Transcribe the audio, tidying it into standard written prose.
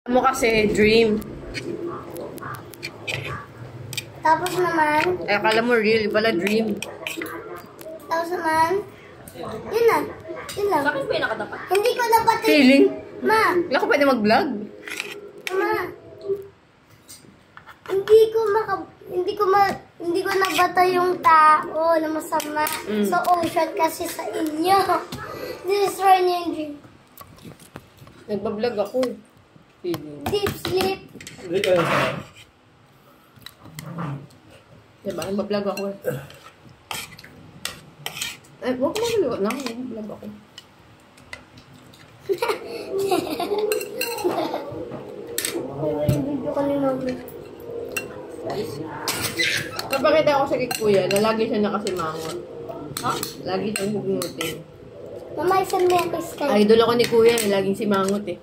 Mo kasi, dream. Tapos naman, Akala mo real, pala dream. tapos naman, yun na. Yun lang. Bakit ba yung nakatapat? Hindi ko dapat Feeling? Ma, Wala ko pwede mag-vlog. ma. Hindi ko nabata yung tao na masama. So, shot kasi sa inyo. Destroy niyo yung dream. Nagbablog ako eh. Feeling. Deep sleep. Hindi ka lang sa'yo. Diba? Nagbablog ako eh. Ay, huwag mo maluwa na. Nagbablog ako. Video ko ni Mami. Kapakita ako sa kuya na lagi siya nakasimangot. Ha? Lagi siyang hugnutin. Mama, isang may kiss kayo. Idol ako ni kuya eh. Laging simangot eh.